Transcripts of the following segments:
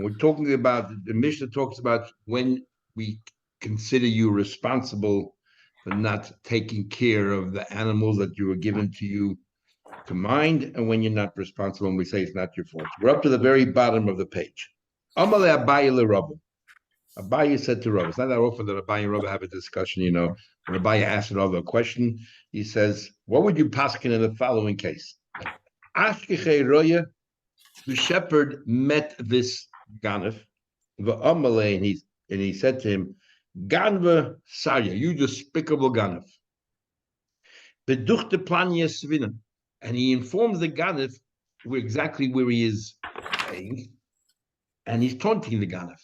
And we're talking about, the Mishnah talks about when we consider you responsible for not taking care of the animals that you were given to you to mind, and when you're not responsible, and we say it's not your fault. We're up to the very bottom of the page. Amale Abaye leRabba. Abaye said to Rabba, it's not that often that Abaye and Rabba have a discussion, when Abaye asked Rabba a question, he says, what would you paskin in the following case? Ashkechei roya, the shepherd met this ganef, v'amale, and he said to him, Ganva Sarya, you despicable ganef. Beduchte planya svina, and he informs the ganef exactly where he is staying, and he's taunting the ganef.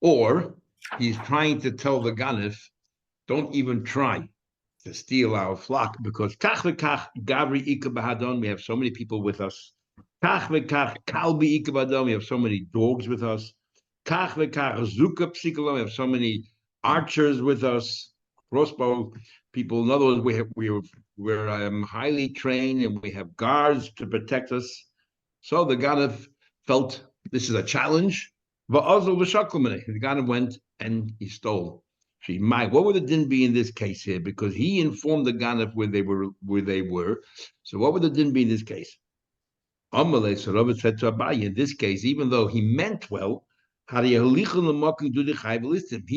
Or he's trying to tell the ganef, don't even try to steal our flock, because kach v'kach gavri ika b'hadon, we have so many people with us. Kach v'kach kalbi ika b'hadon, we have so many dogs with us. Kach v'kach zuka psikolom, we have so many archers with us, crossbow people. In other words, we're highly trained, and we have guards to protect us. So the ganef felt this is a challenge. The ganef went and he stole. What would the din be in this case here? Because he informed the ganef where they were. So what would the din be in this case? Amalei, so Rabbi said to Abaye, in this case, even though he meant well, he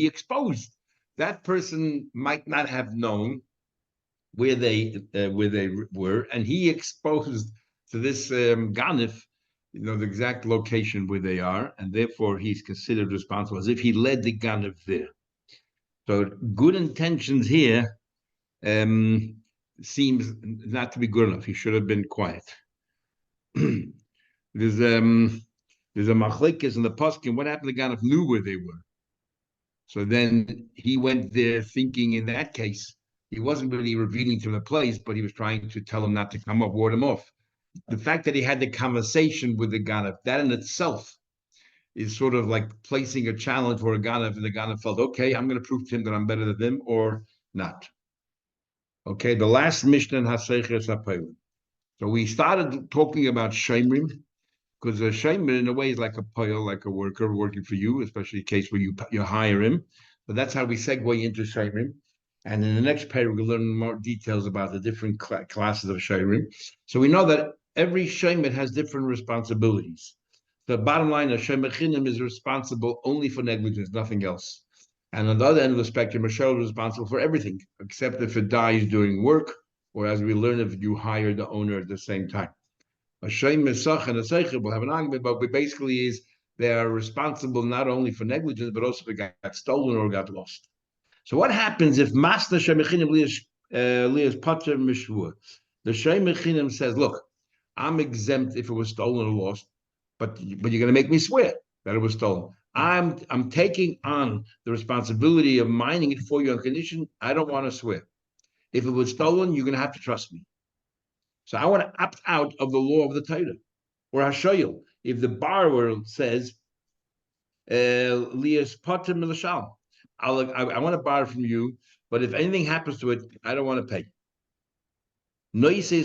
exposed. That person might not have known where they were, and he exposed to this ganef, the exact location where they are, and therefore he's considered responsible, as if he led the ganef there. So good intentions here seems not to be good enough. He should have been quiet. There's a machlekes in the poskim. What happened? The ganef knew where they were. So then he went there thinking, in that case, he wasn't really revealing to the place, but he was trying to tell him not to come up, ward him off. The fact that he had the conversation with the ganef, that in itself is sort of like placing a challenge for a ganef, and the ganef felt, okay, I'm going to prove to him that I'm better than him, or not. Okay, the last Mishnah in Haseiches HaPeilim. So we started talking about Shemrim, because a Shemer in a way is like a poil, like a worker working for you, especially in case where you hire him. But that's how we segue into Shemrim. And in the next page, we'll learn more details about the different classes of Shemrim. So we know that every Shemer has different responsibilities. The bottom line, a Shemer Chinim is responsible only for negligence, nothing else. And on the other end of the spectrum, a Shemer is responsible for everything, except if it dies during work, or as we learn, if you hire the owner at the same time. A Shemer Sach and a Seicher will have an argument, but basically is they are responsible not only for negligence, but also if it got stolen or got lost. So what happens if Master Shemer Chinim lias Pater Mishvur? The Shemer Chinim says, look, I'm exempt if it was stolen or lost, but you're going to make me swear that it was stolen. I'm taking on the responsibility of minding it for you on condition I don't want to swear. If it was stolen, you're going to have to trust me. So I want to opt out of the law of the Torah. Or Hashoyel, if the borrower says, Lias Pater Milashal, I want to borrow from you, but if anything happens to it, I don't want to pay. They say,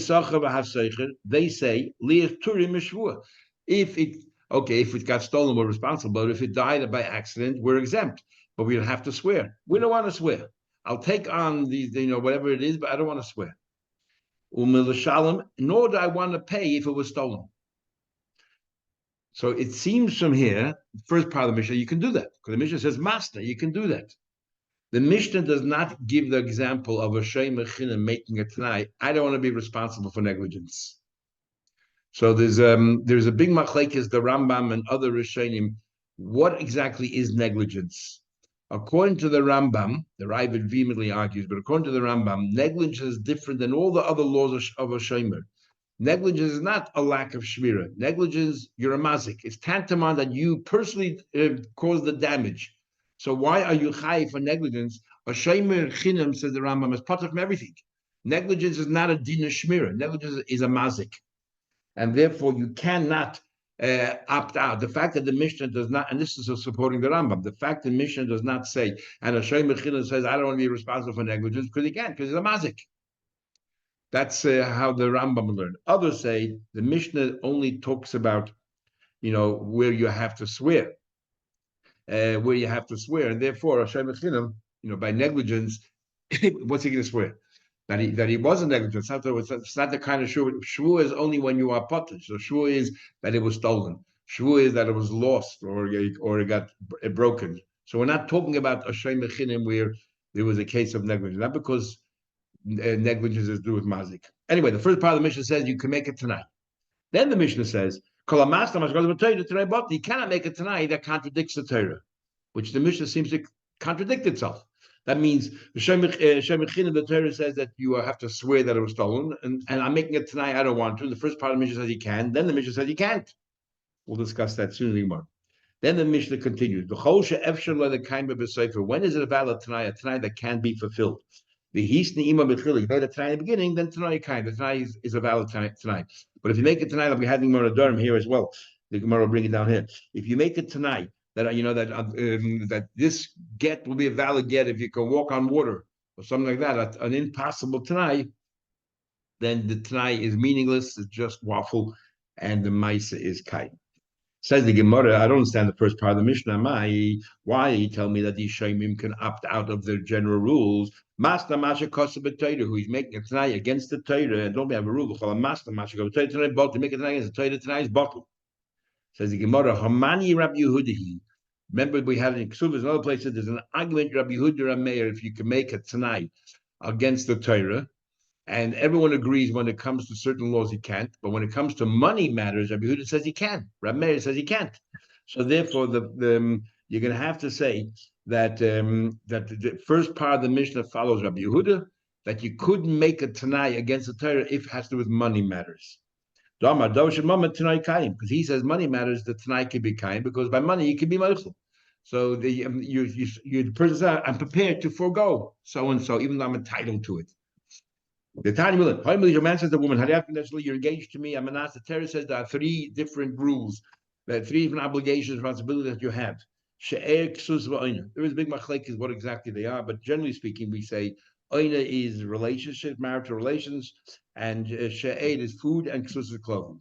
if it got stolen, we're responsible. But if it died by accident, we're exempt. But we don't have to swear. We don't want to swear. I'll take on whatever it is, but I don't want to swear. Nor do I want to pay if it was stolen. So it seems from here, the first part of the Mishnah, you can do that. Because the Mishnah says, Master, you can do that. The Mishnah does not give the example of a Shemer Chinim making a Tanai. I don't want to be responsible for negligence. So there's a big machlekes, the Rambam and other Rishonim. What exactly is negligence? According to the Rambam, the Ravid vehemently argues, but according to the Rambam, negligence is different than all the other laws of a Shemer. Negligence is not a lack of shmira. Negligence, you're a mazik. It's tantamount that you personally caused the damage. So why are you chayiv for negligence? A shemer chinam, says the Rambam, is part of everything. Negligence is not a din of shmira. Negligence is a mazik. And therefore you cannot opt out. The fact that the Mishnah does not, and this is supporting the Rambam, the fact that the Mishnah does not say, and a shemer chinam says, I don't want to be responsible for negligence, because he can't, because he's a mazik. That's how the Rambam learned. Others say the Mishnah only talks about where you have to swear, and therefore by negligence, what's he going to swear? That he wasn't negligent. It's not the kind of shua. Shua is only when you are potter. So shua is that it was stolen. Shua is that it was lost or it got broken. So we're not talking about a shem mechinim where there was a case of negligence, not because negligence is to do with mazik. Anyway, the first part of the Mishnah says you can make it tonight. Then the Mishnah says, you cannot make it tonight that contradicts the Torah, which the Mishnah seems to contradict itself. That means the the Torah says that you have to swear that it was stolen, and I'm making it tonight. I don't want to. The first part of the Mishnah says you can. Then the Mishnah says you can't. We'll discuss that soon anymore. Then the Mishnah continues. When is it a valid tonight? A tonight that can be fulfilled. The hisni ima b'chili. You made a tonight in the beginning, then tonight you can. The tonight is a valid tonight. But if you make it tonight, like we had the Gemara Durham here as well. The Gemara will bring it down here. If you make it tonight, that this get will be a valid get if you can walk on water or something like that, an impossible tonight, then the tonight is meaningless. It's just waffle, and the Maisa is kite. Says the Gemara, I don't understand the first part of the Mishnah. Why you tell me that these Shaimim can opt out of their general rules? Master Masha Kosabet Torah, who is making a tonight against the Torah, and don't we have a rule? Master Masha Kosabet Torah, but to make a tonight against the Torah tonight is bottle. Says the Gemara, Hamani Rabbi Yehudahi. Remember, we had in Ksuvas and other places, there's an argument, Rabbi Yehuda Meir, if you can make a tonight against the Torah, and everyone agrees when it comes to certain laws he can't, but when it comes to money matters, Rabbi Yehuda says he can. Rabbi Meir says he can't. So therefore, you're going to have to say that the first part of the Mishnah follows Rabbi Yehuda, that you couldn't make a tonight against the Torah if it has to do with money matters. Because he says money matters, the tonight can be kind, because by money you can be meichel. So the person says, I'm prepared to forego so and so, even though I'm entitled to it. The Tanya Milan, your man says the woman, you're engaged to me. The Torah says there are three different rules, there are three different obligations, responsibilities that you have. There is a big machlekes what exactly they are, but generally speaking, we say oina is relationship, marital relations, and she'ed is food, and ksus is clothing.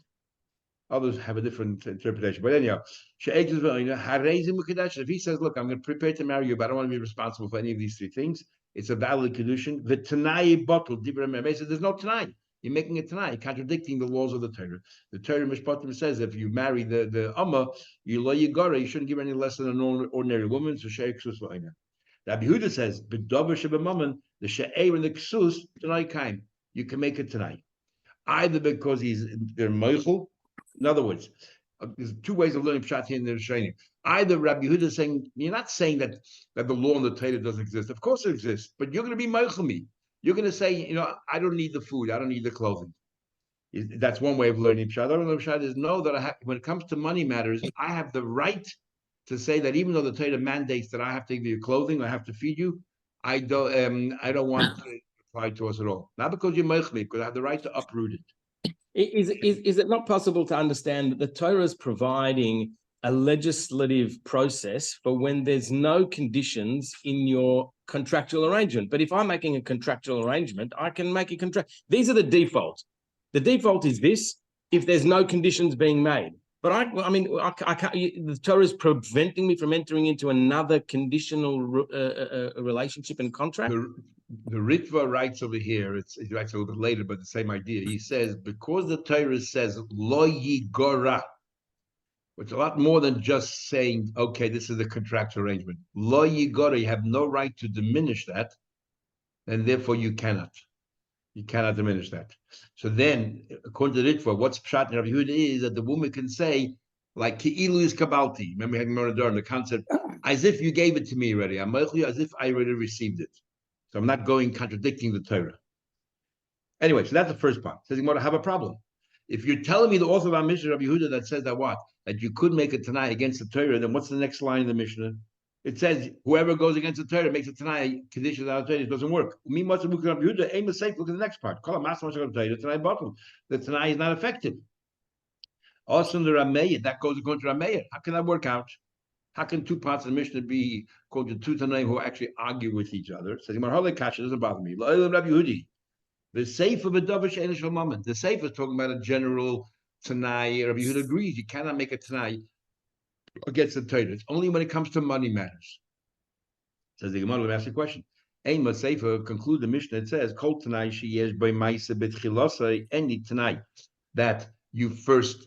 Others have a different interpretation. But anyhow, if he says, look, I'm going to prepare to marry you, but I don't want to be responsible for any of these three things, it's a valid condition. The Tanai bottle, there's no Tanai. You're making it Tanai, contradicting the laws of the Torah. The Torah Mishpatim says if you marry the Amma, you shouldn't give her any less than an ordinary woman. So Sheikh Ksus V'Aina. Rabbi Yehuda says, B'dover Shebamaman, the She'er and the Ksus, Tanai Kaim. You can make it tonight. Either because they're Meichel. In other words, there's two ways of learning Pshat here in the Rishonim. Either Rabbi Yehuda is saying, you're not saying that the law on the Torah doesn't exist. Of course it exists, but you're going to be Meichel me. You're going to say, I don't need the food, I don't need the clothing. That's one way of learning Pshat. The other Pshat is know that when it comes to money matters, I have the right to say that even though the Torah mandates that I have to give you clothing, I have to feed you, I don't want to apply to us at all. Not because you're Meichel me, because I have the right to uproot it. Is it not possible to understand that the Torah is providing a legislative process for when there's no conditions in your contractual arrangement? But if I'm making a contractual arrangement, I can make a contract. These are the defaults. The default is this, if there's no conditions being made. But I can't. The Torah is preventing me from entering into another conditional relationship and contract. The Ritva writes over here. He writes a little bit later, but the same idea. He says because the Torah says lo yigora, which is a lot more than just saying, okay, this is a contractual arrangement. Lo yigora, you have no right to diminish that, and therefore you cannot. You cannot diminish that. So then, according to Ritva, what's Pshat in Rabbi Yehuda is that the woman can say, like Ki'ilu is Kabalti. Remember, we had Gemara the concept, as if you gave it to me already. I'm as if I already received it. So I'm not contradicting the Torah. Anyway, so that's the first part. Says Gemara, have a problem. If you're telling me the author of our Mishnah, Rabbi Yehuda, that says that what? That you could make a Tanai against the Torah, then what's the next line in the Mishnah? It says, whoever goes against the Torah makes a Tanai, conditions out of Torah, it doesn't work. Aim is safe. Look at the next part. The Tanai is not effective. Also, the Rameya, that goes according to Rameya. How can that work out? How can two parts of the Mishnah be called to two Tanaim who actually argue with each other? Says Kasha doesn't bother me. The safe of a Davish Enish moment. The safe is talking about a general Tanai. Rabbi Yehuda agrees. You cannot make a Tanai against the Torah. It's only when it comes to money matters. Says the Gemara. Let me ask you a question. Ein Masefa conclude the Mishnah. It says, "Kol Tanai sheyesh by Ma'isa betchilasa." Any Tanai that you first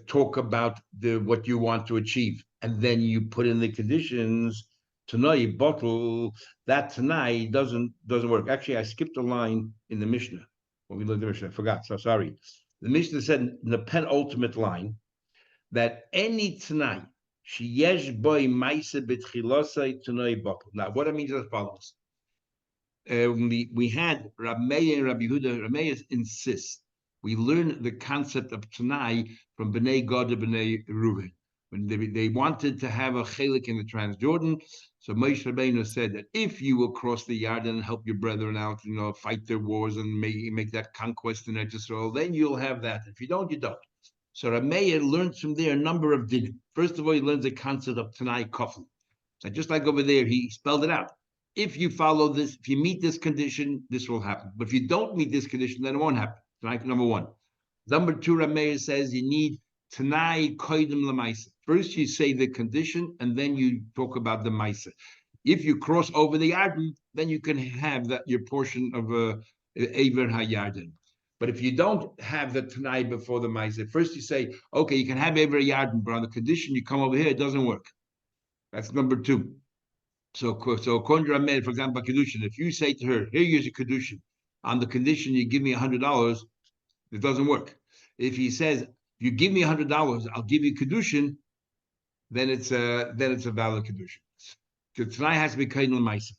talk about what you want to achieve, and then you put in the conditions. Tanai bottle that Tanai doesn't work. Actually, I skipped a line in the Mishnah when we looked at the Mishnah. I forgot. So sorry. The Mishnah said in the penultimate line that any Tanai sheyesh boy ma'isa betchilosai Tanai bottle. Now, what it means is as follows. We had Rabbi Meir and Rabbi Yehuda. Rabbi Meir insists we learn the concept of Tanai from Bnei Gad and Bnei Reuven. When they wanted to have a chelik in the Transjordan, so Moshe Rabbeinu said that if you will cross the Yarden and help your brethren out, fight their wars and make that conquest in Eretz Yisrael, then you'll have that. If you don't, you don't. So Rabbi Meir learns from there a number of dinim. First of all, he learns the concept of Tanai Kofel. So just like over there, he spelled it out. If you follow this, if you meet this condition, this will happen. But if you don't meet this condition, then it won't happen. Tanai number one. Number two, Rabbi Meir says you need Tanai koidim lemaisa. First, you say the condition, and then you talk about the maisa. If you cross over the yarden, then you can have that your portion of Aver HaYarden. But if you don't have the Tanai before the maisa, first you say, okay, you can have Aver HaYarden, but on the condition you come over here, it doesn't work. That's number two. So according to Rameir, for example, Kedushin, if you say to her, here here's a Kedushin, on the condition you give me $100, it doesn't work. If he says, you give me $100, I'll give you Kedushin, then it's a valid Kedushin. The Tanai has to be Kain Maisa.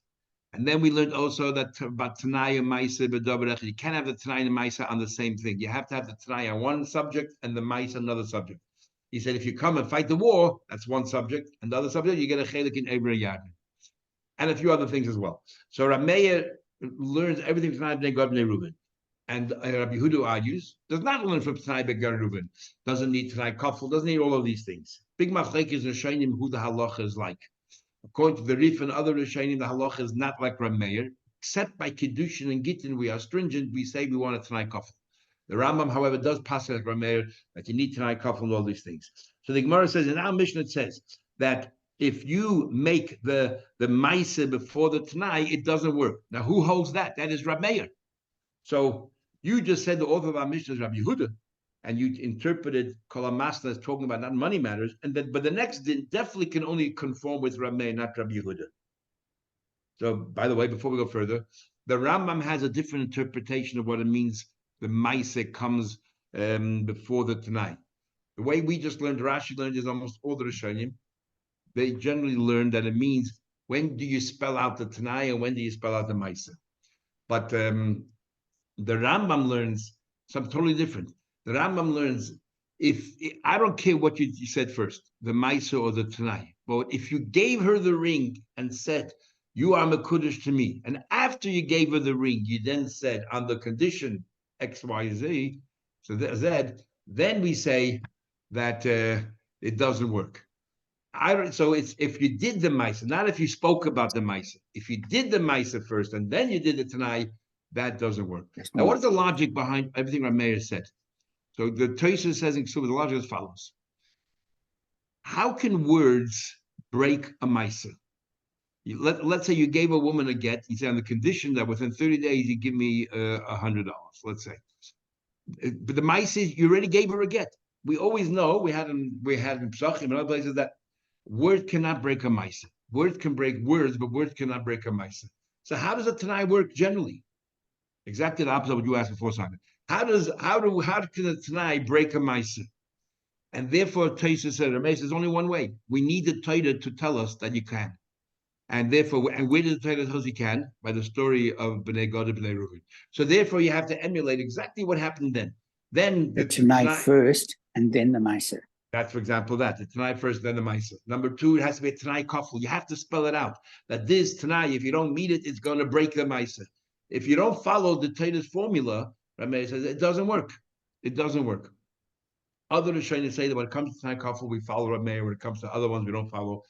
And then we learned also that about Tanai and Maisa, you can't have the Tanai and Maisa on the same thing. You have to have the Tanai on one subject and the Maisa another subject. He said, if you come and fight the war, that's one subject, and the other subject, you get a chelik in every Yarden. And a few other things as well. So Rameir learns everything from Tanai Bnei Gad Bnei Reuven. And Rabbi Yehuda argues, does not learn from Tanai Bnei Gad Reuven, doesn't need Tanai Kafel, doesn't need all of these things. Big machlek is Rishonim who the halacha is like. According to the Rif and other Rishonim, the halacha is not like Rameir, except by Kiddushin and Gittin, we are stringent, we say we want a Tanai Kafel. The Rambam, however, does pass like Rameir that you need Tanai Kafel and all these things. So the Gemara says, in our Mishnah it says that if you make the Maisa before the Tanai, it doesn't work. Now, who holds that? That is Rabbi Meir. So you just said the author of our Mishnah is Rabbi Yehuda, and you interpreted Kol HaMasna as talking about not money matters, but the next din definitely can only conform with Rabbi Meir, not Rabbi Yehuda. So, by the way, before we go further, the Rambam has a different interpretation of what it means the Maisa comes before the Tanai. The way we just learned, Rashi learned, is almost all the Rishonim. They generally learn that it means when do you spell out the Tanai and when do you spell out the Maisa. But the Rambam learns something totally different. The Rambam learns if I don't care what you said first, the Maisa or the Tanai, but if you gave her the ring and said, you are Mekudesh to me, and after you gave her the ring, you then said on the condition X, Y, Z, so Z, then we say that it doesn't work. So it's if you did the Maisa, not if you spoke about the Maisa. If you did the Maisa first and then you did the Tanai, that doesn't work. Now, what is the logic behind everything Rameir said? So the Tosha says in Ksubah, the logic is as follows. How can words break a Maisa? Let's say you gave a woman a get. You say on the condition that within 30 days you give me $100, let's say. But the Maisa is you already gave her a get. We always know, we had in Psachim and other places that word cannot break a Maisa. Word can break words, but words cannot break a Maisa. So how does a Tanai work generally? Exactly the opposite of what you asked before, Simon. How can a Tanai break a Maisa? And therefore, Tosha said, there's only one way. We need the Torah to tell us that you can. And therefore, and where did the Torah tell us you can? By the story of Bnei Gad and Bnei Reuven. So therefore, you have to emulate exactly what happened then. Then the Tanai first, and then the Maisa. That's, for example, that. The Tanai first, then the Maisa. Number two, it has to be a Tanai Kafel. You have to spell it out. That this Tanai, if you don't meet it, it's going to break the Maisa. If you don't follow the Torah's formula, Rameir says, it doesn't work. It doesn't work. Other Rishonim say that when it comes to Tanai Kafel, we follow Rameir. When it comes to other ones, we don't follow.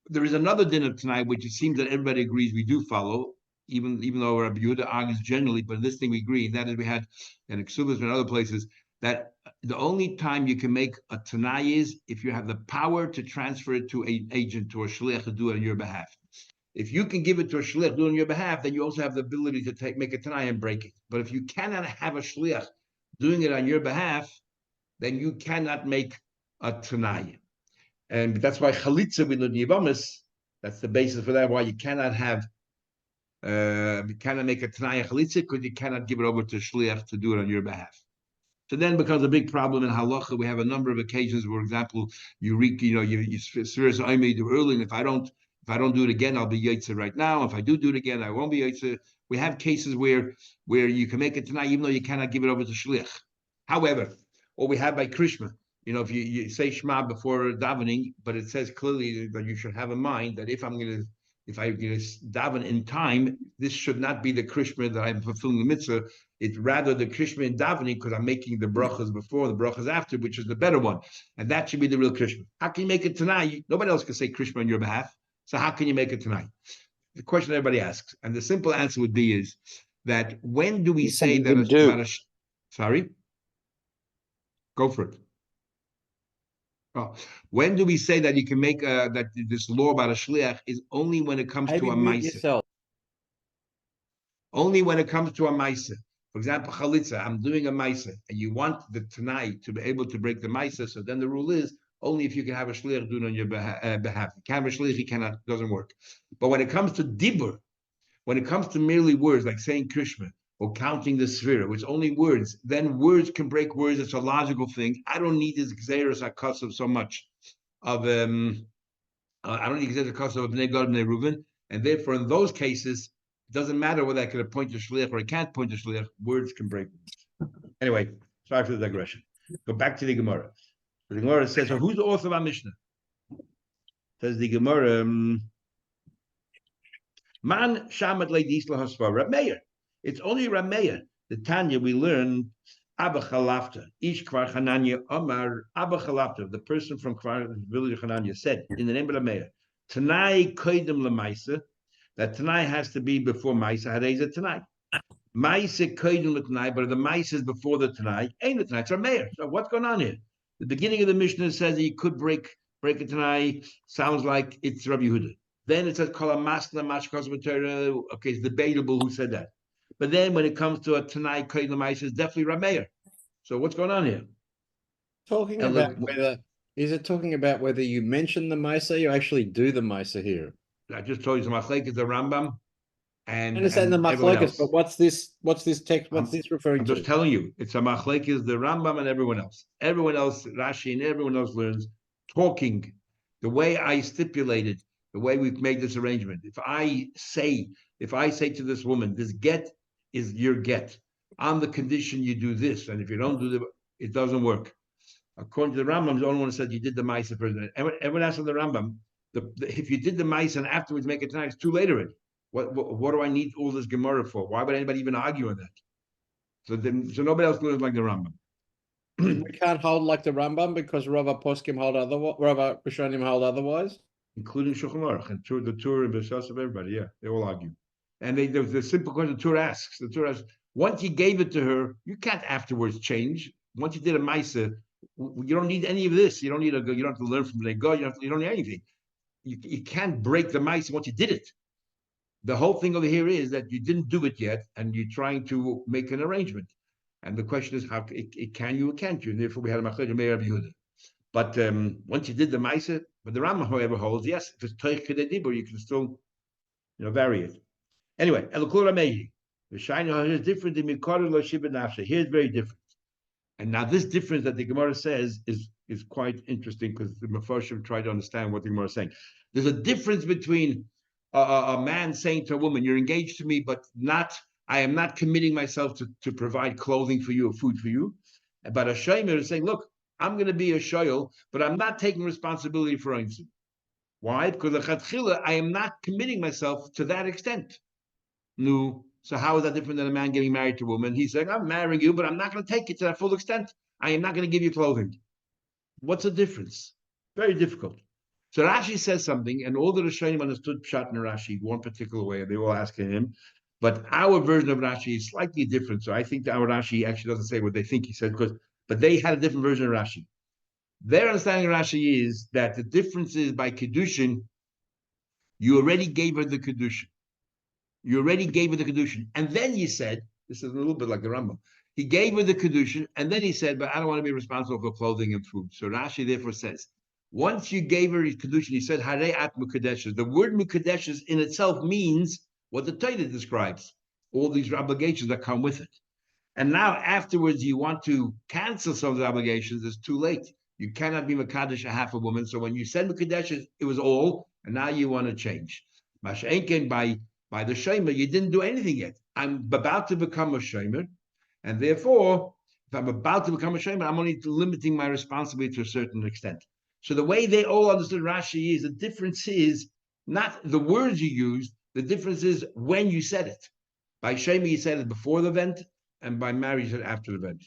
There is another din of Tanai, which it seems that everybody agrees we do follow, even though Rabbi Yehuda argues generally, but in this thing we agree, and that is we had in Ksubas and other places, that the only time you can make a tanai is if you have the power to transfer it to an agent, to a shliach to do it on your behalf. If you can give it to a shliach to do it on your behalf, then you also have the ability to make a tanai and break it. But if you cannot have a shliach doing it on your behalf, then you cannot make a tanai. And that's why chalitza with the yivamis, that's the basis for that, why you cannot have you cannot make a tanai chalitza, because you cannot give it over to a shliach to do it on your behalf. So then becomes a big problem in halacha. We have a number of occasions, for example, you serious I may do early, and if I don't do it again, I'll be yotze right now. If I do it again, I won't be yotze. We have cases where you can make it tonight, even though you cannot give it over to shliach. However, or we have by Krishma, if you say Shema before davening, but it says clearly that you should have in mind that if I daven in time, this should not be the Krishma that I'm fulfilling the mitzvah. It's rather the Krishma in davening, because I'm making the brachas before, the brachas after, which is the better one. And that should be the real Krishma. How can you make it tonight? Nobody else can say Krishma on your behalf. So how can you make it tonight? The question everybody asks. And the simple answer would be is that when do we say that sorry? Go for it. Oh, when do we say that you can make that this law about a shliach is only when it comes to a ma'aseh? Only when it comes to a ma'aseh. For example, chalitza, I'm doing a ma'aseh, and you want the tanai to be able to break the ma'aseh. So then the rule is only if you can have a shliach do it on your behalf. You can't have a shliach, he cannot, doesn't work. But when it comes to dibur, when it comes to merely words like saying Krishma or counting the sphere, which only words, then words can break words. It's a logical thing. I don't need this gzeirus hakasav so much of I don't need gzeirus hakasav of Bnei Gad, Bnei Reuven, and therefore in those cases it doesn't matter whether I can appoint a shliach or I can't appoint a shliach. Words can break words. Anyway, sorry for the digression. Go back to the Gemara. The Gemara says, so who's the author of our Mishnah? Says the Gemara, Man Shamad Leidis Lahasva, Rab Meir. It's only Rab Meir. The Tanya we learn Abba Chalafta. Ish Kvar Chananya Omar Abba Chalafta. The person from Kvar village Chananya said in the name of Rab Meir, Tanai Koidim Lamaisa. That Tanai has to be before Maisa. Hareza Tanai. Maisa Koidim Tanai, but the Maisa is before the Tanai. Ain't the Tanai? It's Rab Meir. So what's going on here? The beginning of the Mishnah says that you could break a Tanai. Sounds like it's Rabbi Yehuda. Then it says Kol Masna Mashkos Matera. Okay, it's debatable who said that. But then when it comes to a Tanai Koidim Maisa, it's definitely Rab Meir. So what's going on here? Talking about whether you mention the Maisa, you actually do the Maisa here. I just told you the machlekes is the Rambam, and I understand the machlekes, but what's this text? What's this referring to? I'm just telling you, it's a machlekes, the Rambam, and everyone else. Everyone else, Rashi, and everyone else learns talking the way I stipulated, the way we've made this arrangement. If I say to this woman, this get is your get on the condition you do this, and if you don't do it doesn't work. According to the Rambam, the only one who said you did the Maisa first. Everyone else on the Rambam. If you did the mice and afterwards make it tonight, it's too late already. What do I need all this Gemara for? Why would anybody even argue on that? So nobody else learns like the Rambam. We can't hold like the Rambam because Rava Poskim hold otherwise. Rava Rishonim hold otherwise, including Shulchan Aruch and the Tur and B'Shas of everybody. Yeah, they all argue. And the simple question the Tur asks. The Tur asks, once you gave it to her, you can't afterwards change. Once you did a Maisa, you don't need any of this. You don't need you don't have to learn from the God. You don't need anything. You can't break the mice once you did it. The whole thing over here is that you didn't do it yet, and you're trying to make an arrangement. And the question is, how it can you or can't you? And therefore, we had a machlekes Meir Rabbi Yehuda. But once you did the mice, but the Rambam, however, holds yes, if it's toich kedei dibur, you can still, vary it. Anyway, elokul Ramehi, the shayna is different than mikar lo shibud nafshe. Here's very different. And now this difference that the Gemara says is quite interesting because the Mefarshim try to understand what the Gemara is saying. There's a difference between a man saying to a woman, "You're engaged to me, but I am not committing myself to provide clothing for you or food for you." But a shomer is saying, "Look, I'm going to be a shoyl, but I'm not taking responsibility for anything." Why? Because I am not committing myself to that extent. No. So how is that different than a man getting married to a woman? He's saying, I'm marrying you, but I'm not going to take it to that full extent. I am not going to give you clothing. What's the difference? Very difficult. So Rashi says something, and all the Rishonim understood Pshat and Rashi one particular way, and they were asking him. But our version of Rashi is slightly different. So I think our Rashi actually doesn't say what they think he said, because but they had a different version of Rashi. Their understanding of Rashi is that the difference is by Kedushin, you already gave her the Kedushin. You already gave her the Kedushin. And then you said, this is a little bit like the Rambam, he gave her the Kedushin, and then he said, but I don't want to be responsible for clothing and food. So Rashi therefore says, once you gave her Kedushin, he said, Harei at Mukadeshes. The word Mukadeshes in itself means what the Torah describes, all these obligations that come with it. And now afterwards, you want to cancel some of the obligations, it's too late. You cannot be Makadesh a half a woman. So when you said Makadesh, it was all, and now you want to change. Masha'enken, by the Shemer, you didn't do anything yet. I'm about to become a Shemer, and therefore, if I'm about to become a Shemer, I'm only limiting my responsibility to a certain extent. So the way they all understood Rashi is, the difference is not the words you used, the difference is when you said it. By Shemer, you said it before the event, and by marriage, you said it after the event.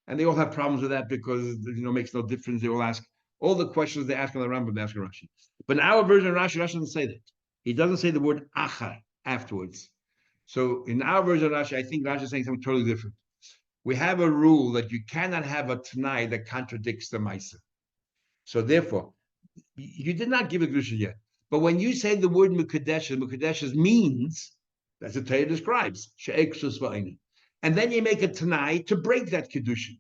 And they all have problems with that because it makes no difference. They all ask all the questions they ask on the Rambam, they ask on Rashi. But in our version of Rashi, Rashi doesn't say that. He doesn't say the word achar afterwards. So in our version of Rashi, I think Rashi is saying something totally different. We have a rule that you cannot have a Tanai that contradicts the Maisa. So therefore, you did not give a Kedusha yet. But when you say the word Mukadeshes means, that's what Torah describes, She'eksus v'ayne. And then you make a Tanai to break that Kedushin.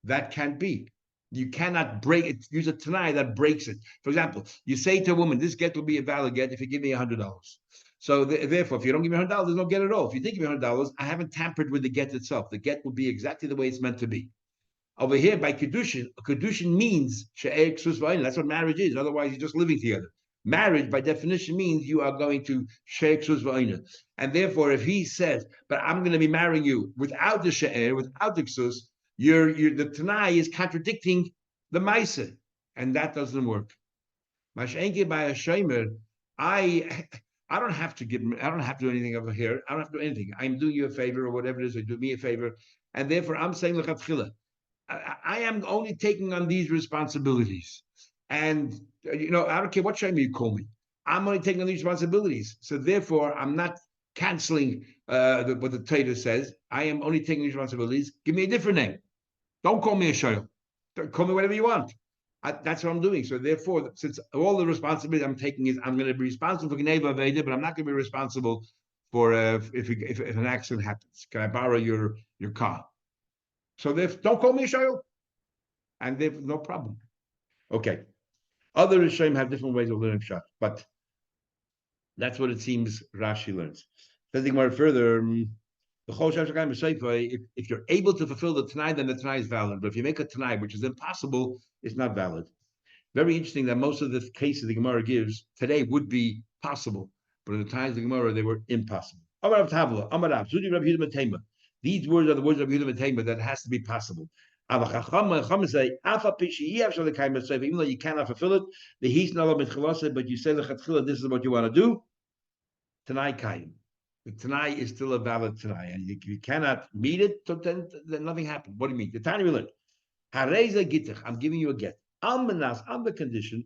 That can't be. You cannot break it, use a Tanai that breaks it. For example, you say to a woman, this get will be a valid get if you give me $100. So therefore, if you don't give me $100, there's no get at all. If you did give me $100, I haven't tampered with the get itself. The get will be exactly the way it's meant to be. Over here, by Kedushin means she'er ksus v'ayne. That's what marriage is. Otherwise, you're just living together. Marriage, by definition, means you are going to she'er ksus v'ayne. And therefore, if he says, but I'm going to be marrying you without the she'er, without the ksus, the Tanai is contradicting the Maisa, and that doesn't work. Mashenke by a Shemer, I don't have to do anything over here. I don't have to do anything. I'm doing you a favor or whatever it is, or do me a favor. And therefore, I'm saying l'chatchila, I am only taking on these responsibilities. And I don't care what Shemer you call me. I'm only taking on these responsibilities. So therefore, I'm not canceling what the Torah says. I am only taking these responsibilities. Give me a different name. Don't call me a shayl. Call me whatever you want. That's what I'm doing. So therefore, since all the responsibility I'm taking is, I'm going to be responsible for Gneva Veda, but I'm not going to be responsible for if an accident happens. Can I borrow your car? So don't call me a shayl. And they've no problem. Okay. Other Rishonim have different ways of learning Pshat, but that's what it seems Rashi learns. Says the Gemara further, if you're able to fulfill the Tanai, then the Tanai is valid. But if you make a Tanai, which is impossible, it's not valid. Very interesting that most of the cases the Gemara gives today would be possible, but in the times of the Gemara, they were impossible. These words are the words of Yehuda Matema that has to be possible. Say, even though you cannot fulfill it, but you say this is what you want to do, Tanai Kayim. The Tanai is still a valid Tanai, and if you cannot meet it, so then nothing happened. What do you mean? The Tanya we learned. I'm giving you a get. I'm the condition.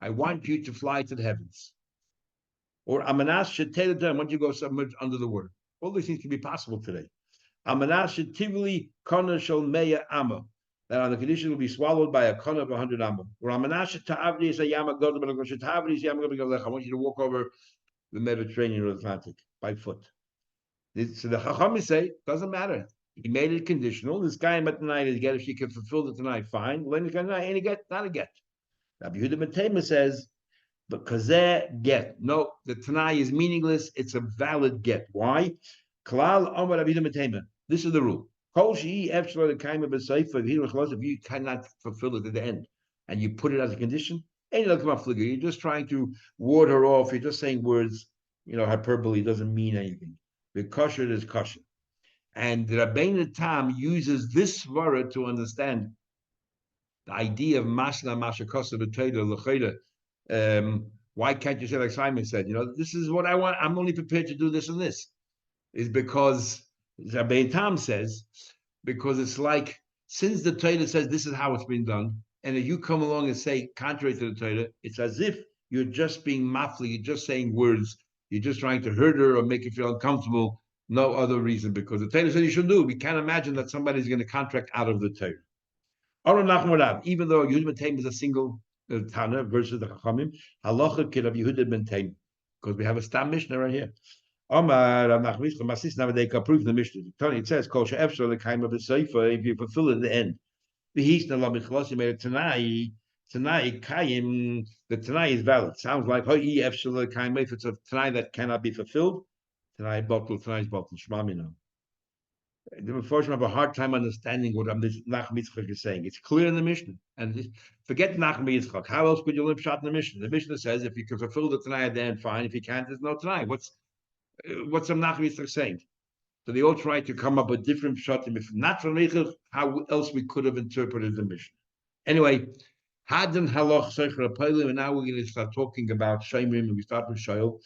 I want you to fly to the heavens. Or Amanas should tell them, I want you to go submerge under the water. All these things can be possible today. Amanas should tivli kona shel meya amma. That on the condition will be swallowed by a kona of 100 amma. Or Amanas should ta'avri is a yama god, but should ta'avri is yama god. I want you to walk over the Mediterranean or the Atlantic by foot. So the Chacham say, doesn't matter. He made it conditional. This guy in Matanai is get if she can fulfill the Tanai, fine. When any get, not a get. Rabbi Yehuda Matema says, but kazeh get. No, the Tanai is meaningless. It's a valid get. Why? Klal Amar Rabbi Yehuda Matema. This is the rule. If you cannot fulfill it at the end and you put it as a condition, you're just trying to ward her off. You're just saying words, hyperbole doesn't mean anything. The kosher is kosher. And Rabbeinu Tam uses this svara to understand the idea of mashna mashakosa b'toida l'chayda. Why can't you say like Simon said? This is what I want. I'm only prepared to do this and this. Is because Rabbeinu Tam says, because it's like, since the Torah says this is how it's been done, and if you come along and say contrary to the Torah, it's as if you're just being mafli, you're just saying words, you're just trying to hurt her or make her feel uncomfortable, No other reason, because the Torah said you should do. We can't imagine that somebody's going to contract out of the Torah. Even though Yehuda ben Taim is a single Tana versus the Chachamim, halacha kid of Yehuda ben Taim, because we have a Stam Mishnah right here. Omar Rav Nachman Yisrael Masis nowadays can prove the Mishnah. Tony, it says kol she'efshar l'kaim of a seifa if you fulfill it at the end. V'hisna la michlos made Tanai kayim. The Tanai is valid. Sounds like ho'i efshar l'kaim. If it's a Tanai that cannot be fulfilled, Tanai is bottled. Shema mina. The unfortunately have a hard time understanding what Nachman Yitzchak is saying. It's clear in the Mishnah. And forget Nachman Yitzchak. How else could you learn shot in the Mishnah? The Mishnah says if you can fulfill the Tanai, then fine. If you can't, there's no Tanai. What's some Nachman Yitzchak saying? So they all try to come up with different shatim. If not from Reichel, how else we could have interpreted the Mishnah? Anyway, Hadin Haloch Seicher Apolim, and now we're going to start talking about Shemrim, and we start with Shoyl.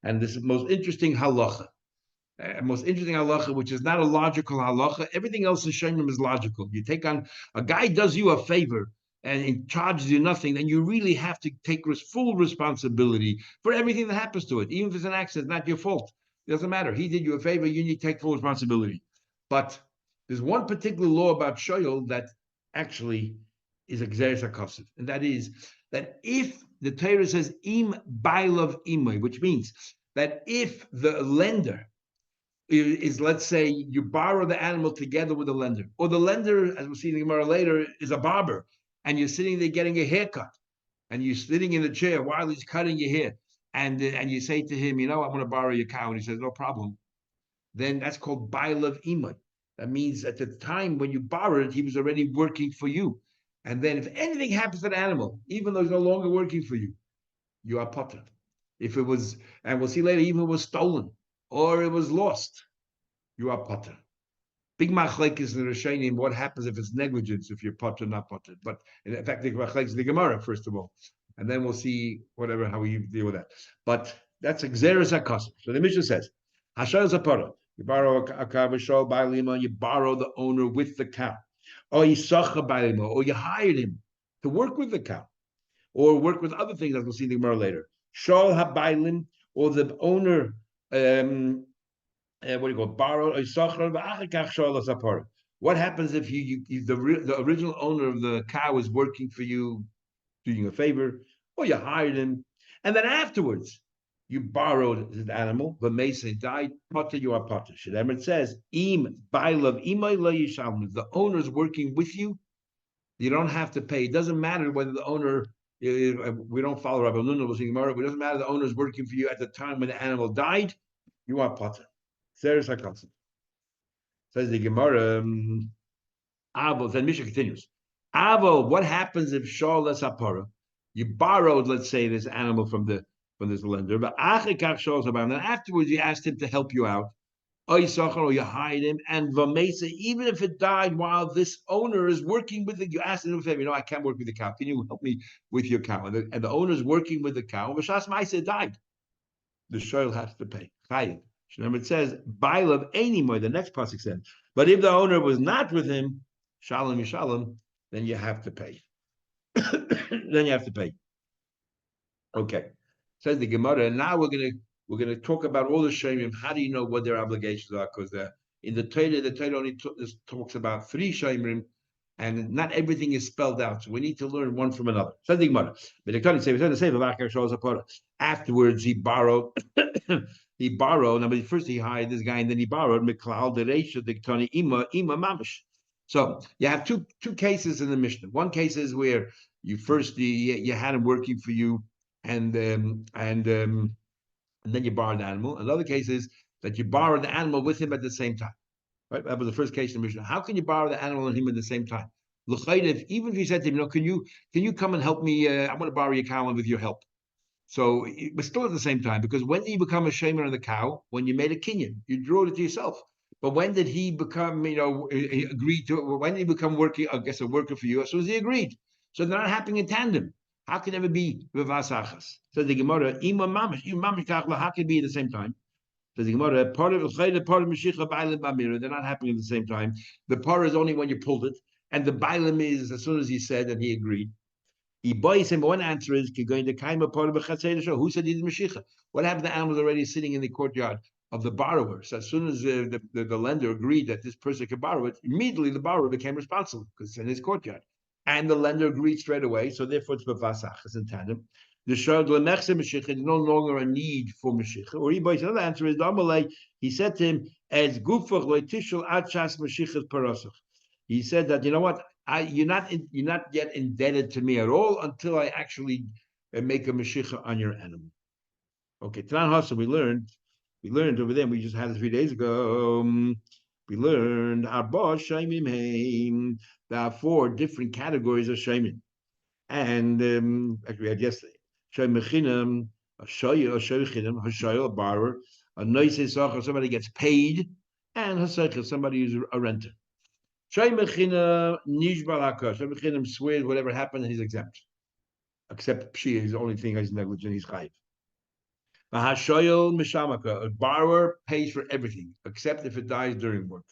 And this is the most interesting halacha. Most interesting halacha, which is not a logical halacha. Everything else in Shemrim is logical. You take on, a guy does you a favor and he charges you nothing, then you really have to take full responsibility for everything that happens to it. Even if it's an accident, not your fault. It doesn't matter. He did you a favor, you need to take full responsibility. But there's one particular law about Shoyl that actually is a Gzeres HaKosov, and that is that if the Torah says im bailav imay, which means that if the lender is, let's say, you borrow the animal together with the lender, or the lender, as we'll see in the Gemara later, is a barber, and you're sitting there getting a haircut, and you're sitting in the chair while he's cutting your hair, and you say to him, I want to borrow your cow, and he says, no problem. Then that's called bailav imay. That means at the time when you borrowed it, he was already working for you. And then if anything happens to the animal, even though he's no longer working for you, you are potter. If it was, and we'll see later, even if it was stolen or it was lost, you are potter. Big machlek is in the Rishonim. What happens if it's negligence, if you're potter, not potter? But in fact, the machlek is the Gemara, first of all. And then we'll see how we deal with that. But that's a Gzeres HaKosov. So the Mishnah says, Hashar is a potter. You borrow a cow, you borrow the owner with the cow. Or you hired him to work with the cow, or work with other things, as we'll see in the Gemara later. Shol habaylim, or the owner, borrow a sachar v'achakach shol asapara. What happens if the original owner of the cow is working for you, doing you a favor, or you hired him, and then afterwards you borrowed the animal, but Mesa died, potter, you are potter. It says, im bailav imay lo yishalm. If the owner is working with you, you don't have to pay. It doesn't matter whether the owner, we don't follow Rabbi Luna, we'll see tomorrow, but it doesn't matter the owner is working for you at the time when the animal died, you are potter. Says the Gemara, Avo, then Mishnah continues. Avo, what happens if Shol Sapara? You borrowed, let's say, this animal from this lender, but and then afterwards you asked him to help you out, or you hired him, and Vamesa, even if it died while this owner is working with it, you asked him a favor, I can't work with the cow. Can you help me with your cow? And the owner is working with the cow, and Vashas Maisa died. The shoyl has to pay. Remember, it says, Bailav anymore. The next pasuk says, but if the owner was not with him, Shalom Yishalom, then you have to pay. Then you have to pay. Okay. Says the Gemara, and now we're gonna talk about all the shemim. How do you know what their obligations are? Because in the Torah only talks about 3 shemim, and not everything is spelled out. So we need to learn one from another. Says the Gemara. Afterwards, he borrowed. He borrowed. Now, first he hired this guy, and then he borrowed. So you have two cases in the Mishnah. One case is where you had him working for you, and then you borrowed the animal. Another case is that you borrowed the animal with him at the same time. Right? That was the first case in the Mishnah. How can you borrow the animal and him at the same time? Even if you said to him, can you come and help me? I want to borrow your cow with your help. So it was still at the same time, because when did you become a shamer on the cow? When you made a kinyan, you drew it to yourself. But when did he become, he agreed to? When did he become a worker for you? As soon as he agreed. So they're not happening in tandem. How can it ever be v'vasachas? So the Gemara, ima mamish, how can it be at the same time? So the Gemara, part of Mashiach bailim b'amira, they're not happening at the same time. The par is only when you pulled it, and the bailim is as soon as he said and he agreed. One answer is going to kaima part of a who said he's Mashiach? What happened to the animals already sitting in the courtyard? of the borrower. So as soon as the lender agreed that this person could borrow it, immediately the borrower became responsible because it's in his courtyard. And the lender agreed straight away. So therefore it's bevasach, it's in tandem. The shard lemechse mashiach is no longer a need for mashiach. Or another answer is Damalei. He said to him, as gufach loitishul achas mashiach parasach. He said that, you know what, you're not yet indebted to me at all until I actually make a mashiach on your animal. Okay, Tanan Hasa, we learned over there, we just had it 3 days ago. We learned Arba Shaimim Haim. There are 4 different categories of Shaimin. And like we had yesterday. Shaim Mechinam, a Shoychinam, a borrower, a Noise Sacher, somebody gets paid, and Hasaicha, somebody who's a renter. Shaim Mechinam Nishbalaka. Shaim Mechinam swears whatever happened, he's exempt. Except Pshia is the only thing he's negligent, he's chayiv. A borrower pays for everything, except if it dies during work.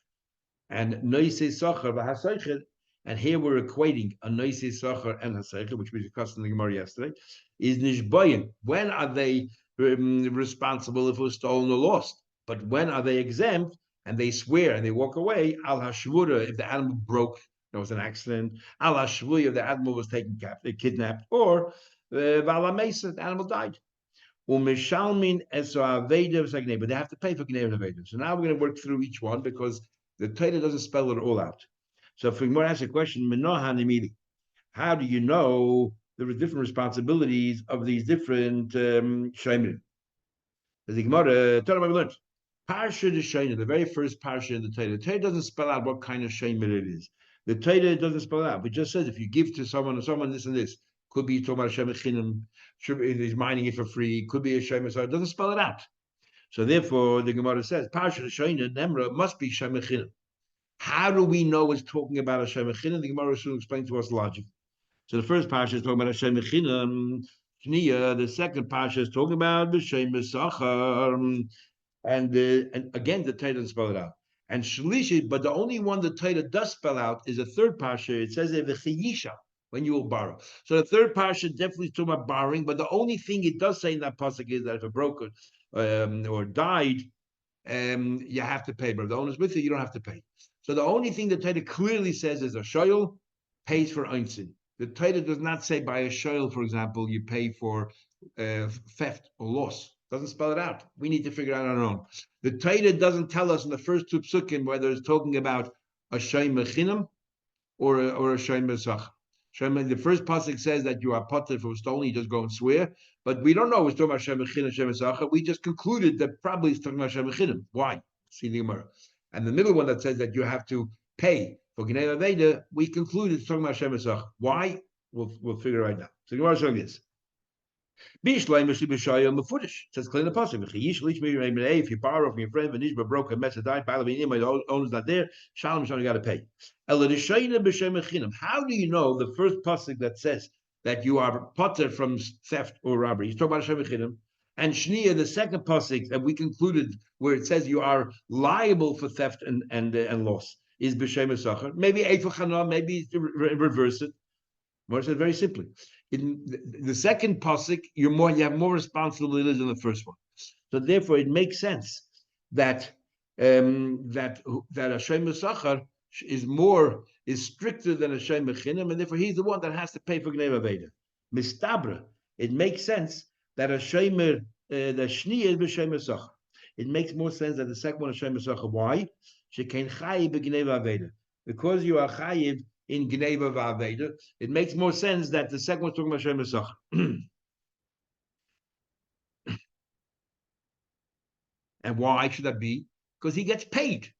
And noise sacher, and here we're equating a noise sacher and haseicher, which we discussed in the Gemara yesterday, is nishboyin. When are they responsible if it was stolen or lost? But when are they exempt and they swear and they walk away? Al hashvura, if the animal broke, there was an accident. Al hashvuya, if the animal was taken captive, kidnapped, or vala mesa, the animal died. But they have to pay for Gnei Aveda. So now we're going to work through each one because the Torah doesn't spell it all out. So if we more ask a question, how do you know there are different responsibilities of these different Shaimin? The Gemara, tell them we learned. Parsha de Shaina, the very first Parsha in the Torah. The Torah doesn't spell out what kind of Shaimin it is. The Torah doesn't spell it out. It just says if you give to someone this and this, could be talking about Shem Chinam, he's mining it for free, could be a Shem, so it doesn't spell it out. So therefore, the Gemara says, Parsha Shaina Nemra must be Shem Chinam. How do we know it's talking about a Shem Chinam? The Gemara will explain to us logic. So the first Parsha is talking about a Shem Chinam. The second Parsha is talking about the Shem Sachar. And again, the Torah doesn't spell it out. And Shlishi, but the only one the Torah does spell out is a third Parsha. It says V'chiyisha, when you will borrow. So the third Parsha definitely is talking about borrowing, but the only thing it does say in that pasuk is that if a broker or died, you have to pay. But if the owner's with you, you don't have to pay. So the only thing the Torah clearly says is a shoyl pays for einzin. The Torah does not say by a shoyl, for example, you pay for theft or loss. Doesn't spell it out. We need to figure it out on our own. The Torah doesn't tell us in the first 2 psukim whether it's talking about a shoym mechinam or a shoym mesach. The first pasuk says that you are potter for stolen, you just go and swear. But we don't know it's talking about Shem Chinam, Shem Mesach. We just concluded that probably it's talking about Shem Chinam. Why? See the Gemara. And the middle one that says that you have to pay for Gnei Aveda, we concluded it's talking about Shem Mesach. Why? We'll figure it right now. So the Gemara is showing this. It says clean the pasuk. If you borrow from your friend, Venishba broke a mess of died, the owner's not there, Shalom you got to pay. How do you know the first pasuk that says that you are potter from theft or robbery? He's talking about Shem Chinim. And Shnia, the second pasuk that we concluded where it says you are liable for theft and loss is b'shem esachar. Maybe eifel chana, maybe reverse it. More said very simply. In the second pasuk, you have more responsibilities than the first one. So therefore, it makes sense that that a Shem Sachar is stricter than a Shem Mechinam, and therefore he's the one that has to pay for Gnei Aveda. Mistabra, it makes sense that a Shem the Shni is b'Shem Sachar. It makes more sense that the second one is Shem Sachar. Why? Shekein Chayiv b'Gnei Aveda. Because you are Chayiv in Gneva Vaveda, it makes more sense that the second one's talking about Shem Mesach. And why should that be? Because he gets paid.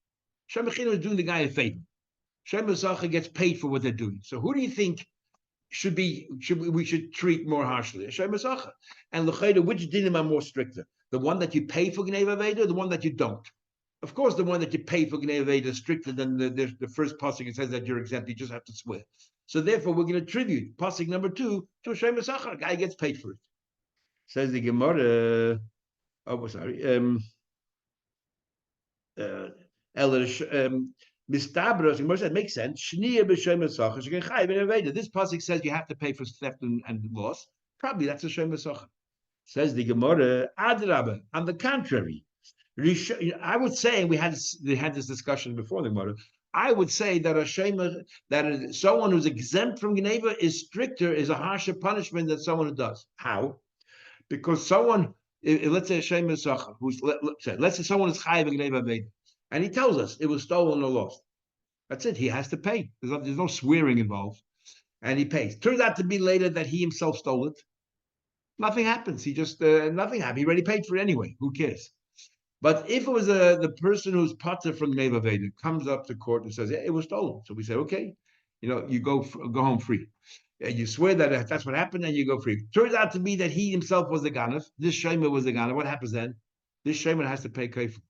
Shem Mechina is doing the guy a favor. Shem Mesach gets paid for what they're doing. So who do you think we should treat more harshly? Shem Mesach. And L'chayda, which dinim are more stricter? The one that you pay for Gneva Vaveda, or the one that you don't? Of course, the one that you pay for Gnei Aveda is stricter than the first pasuk. It says that you're exempt; you just have to swear. So therefore, we're going to tribute pasuk number 2 to a Shem Mesachar. Guy gets paid for it. Says the Gemara. Mistabra. Gemara said makes sense. Shniya b'Shem Mesachar. She can chayiv in Aveda. This pasuk says you have to pay for theft and loss. Probably that's a Shem Mesachar. Says the Gemara. Adrabah. On the contrary. I would say we had this discussion before the Gemara. I would say that someone who's exempt from Geneva is stricter, is a harsher punishment than someone who does. How? Because someone, let's say a Shema Sacha, let's say someone is chayiv Geneva made, and he tells us it was stolen or lost. That's it. He has to pay. There's no swearing involved, and he pays. Turns out to be later that he himself stole it. Nothing happens. He just nothing happened. He already paid for it anyway. Who cares? But if it was the person who's pater from Neva Veda comes up to court and says, yeah, it was stolen. So we say, okay, you go home free. You swear that that's what happened and you go free. Turns out to be that he himself was the Ganav. This Shema was the Ganav. What happens then? This Shema has to pay kafel.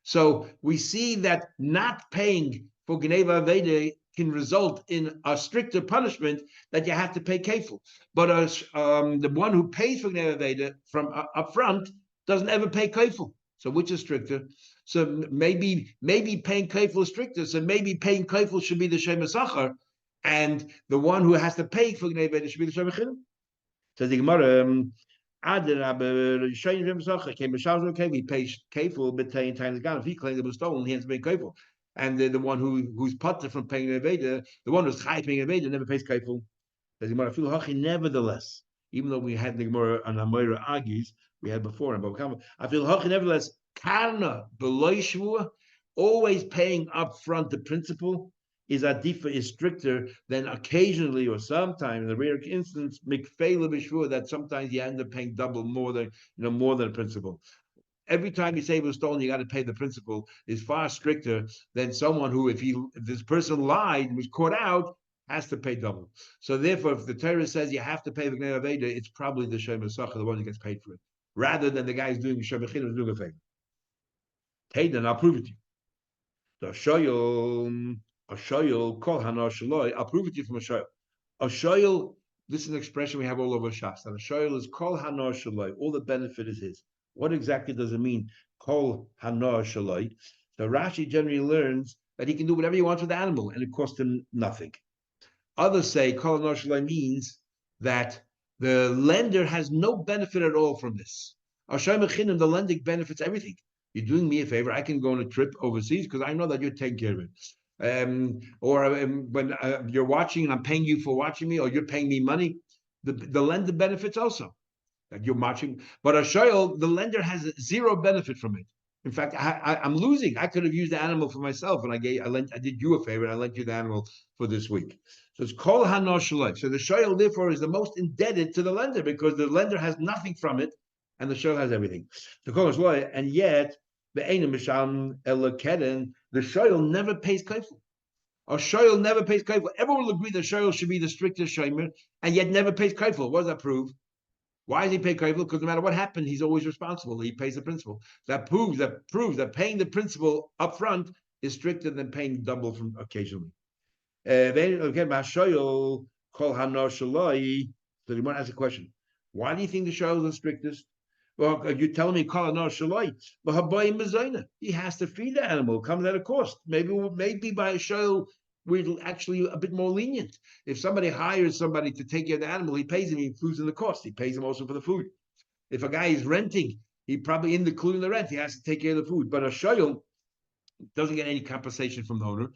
So we see that not paying for Geneva Veda can result in a stricter punishment that you have to pay kafel. But the one who pays for Geneva Veda from up front doesn't ever pay kafel. So which is stricter? So maybe paying kafel is stricter. So maybe paying kafel should be the Shema Sachar, and the one who has to pay for Gnei Veda should be the Shema Chinuch. Says the Gemara, we pay kafel betaying times again. If he claims it was stolen, he has to pay kafel. And the one who's putter from paying Gnei Veda, the one who's chai paying Gnei Veda never pays kafel. Says the Gemara, nevertheless, even though we had the Gemara and Amora argues, we had before, I feel nevertheless, karna below shvua, always paying up front the principal is stricter than occasionally or sometimes, in the rare instance, mikfela b'shvua, that sometimes you end up paying double more than the principal. Every time you say it was stolen, you got to pay the principal is far stricter than someone who, if this person lied and was caught out, has to pay double. So therefore, if the Torah says you have to pay the Gnei Veda, it's probably the Shema Sacha, the one who gets paid for it, rather than the guy who's doing Shema Chinuch who's doing a favor. Hey, then I'll prove it to you. The Shoyel, Kol Hanar Shaloi, I'll prove it to you from a Shoyel. A Shoyel, this is an expression we have all over Shas. And a Shoyel is Kol Hanar Shaloi, all the benefit is his. What exactly does it mean, Kol Hanar Shaloi? So Rashi generally learns that he can do whatever he wants with the animal, and it costs him nothing. Others say Kol Hanar Shaloi means that the lender has no benefit at all from this. The lender benefits everything. You're doing me a favor. I can go on a trip overseas because I know that you're taking care of it. When you're watching and I'm paying you for watching me, or you're paying me money, the lender benefits also. That you're watching. But a shoyel, the lender has zero benefit from it. In fact, I'm losing. I could have used the animal for myself, and I did you a favor, and I lent you the animal for this week. So it's kol hanar shaloi. So the shoyel, therefore, is the most indebted to the lender because the lender has nothing from it, and the shoyel has everything. So kol hanar, and yet the shoyel never pays kafel. A shoyel never pays kafel. Everyone will agree the shoyel should be the strictest shomer, and yet never pays kafel. What does that prove? Why does he pay kafel? Because no matter what happened, he's always responsible. He pays the principal. That proves that paying the principal up front is stricter than paying double from occasionally. Then again, shoyel kol hanar shaloi. So the one asks a question: why do you think the shoyel is the strictest? Well, you're telling me kol hanar shaloi, but habayim mezayna. He has to feed the animal. Comes at a cost. Maybe by a shoyel we're actually a bit more lenient. If somebody hires somebody to take care of the animal, he pays him, he includes in the cost. He pays him also for the food. If a guy is renting, he probably including the rent, he has to take care of the food. But a shoyel doesn't get any compensation from the owner,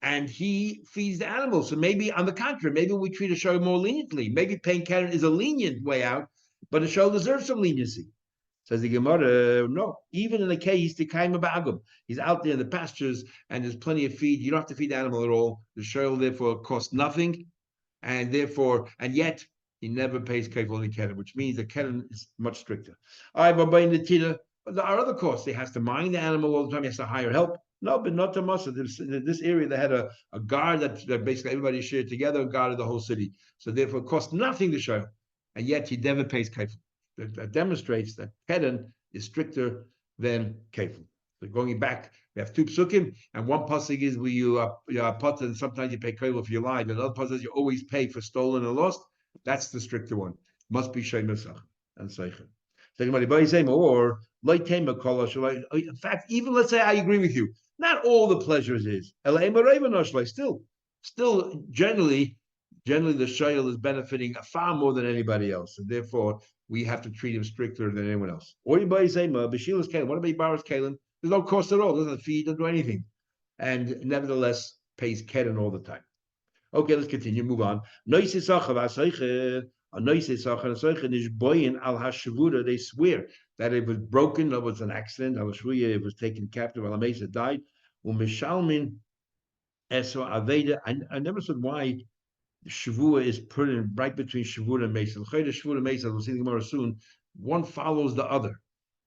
and he feeds the animal. So maybe on the contrary, maybe we treat a shoyel more leniently. Maybe paying Karen is a lenient way out, but a shoyel deserves some leniency. Says the Gemara, no, even in the case, the kaima ba'agum, he's out there in the pastures and there's plenty of feed. You don't have to feed the animal at all. The shoyel therefore costs nothing, and yet he never pays kafel on the keren, which means the keren is much stricter. All right, but there are other costs. He has to mind the animal all the time. He has to hire help. No, but not to Masa. In this area, they had a guard that basically everybody shared together and guarded the whole city. So therefore, it costs nothing to shoyel, and yet he never pays kafel. That demonstrates that keren is stricter than kafel. So going back, we have two psukim, and one pasuk is where you are potter, and sometimes you pay kafel if you lied. And another pasuk is you always pay for stolen and lost. That's the stricter one. Must be shei mesach and seicher. Or in fact, even let's say I agree with you, not all the pleasures is. Still, generally the shoyel is benefiting far more than anybody else, and therefore we have to treat him stricter than anyone else. Or you say, B'shilas Kalim. What about Baras Kalim? There's no cost at all. Doesn't feed, doesn't do anything, and nevertheless pays keren all the time. Okay, let's continue. Move on. They swear that it was broken, it was an accident, it was taken captive, died. I never said why Shavua is put in right between Shavua and Mesa. Shavua and Mesa, we'll see the Gemara soon. One follows the other.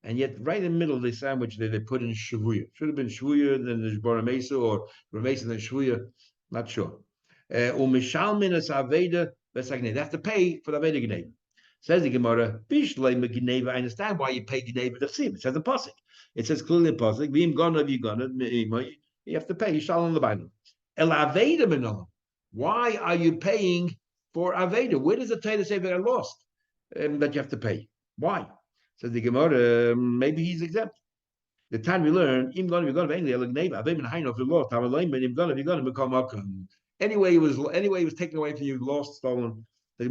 And yet, right in the middle of the sandwich, they put in Shavuya. Should have been Shavuya, then there's Bora Mesa, or Mesa, then Shavuya. Not sure. They have to pay for the Aveda Gneva. Says the Gemara, I understand why you pay Gneva the Chsiv. It says the Pasuk. It says clearly the Pasuk, you have to pay. Shalom Lebanon. El Aveda Menolam. Why are you paying for Aveda? Where does the Torah say that I lost? That you have to pay. Why? Says the Gemara, maybe he's exempt. The time we learn, anyway, it was taken away from you, lost, stolen. If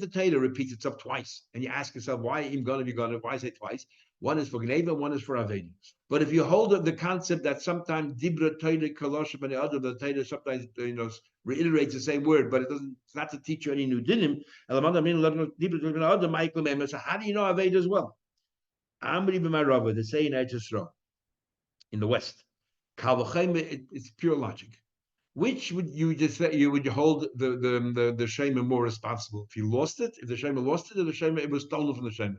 the Torah repeats itself twice, and you ask yourself why why say twice? One is for Gneva, one is for Aveda. But if you hold up the concept that sometimes Dibra Torah Kaloshim and the other, the Torah sometimes reiterates the same word, but it's not to teach you any new dinim. So how do you know Aveda as well? Amri b'marava, they say in Eretz Yisrael, in the West, it's pure logic. Which would you just say you would hold the shema more responsible? If you lost it, if the shema lost it, or the shema it was stolen from the shema?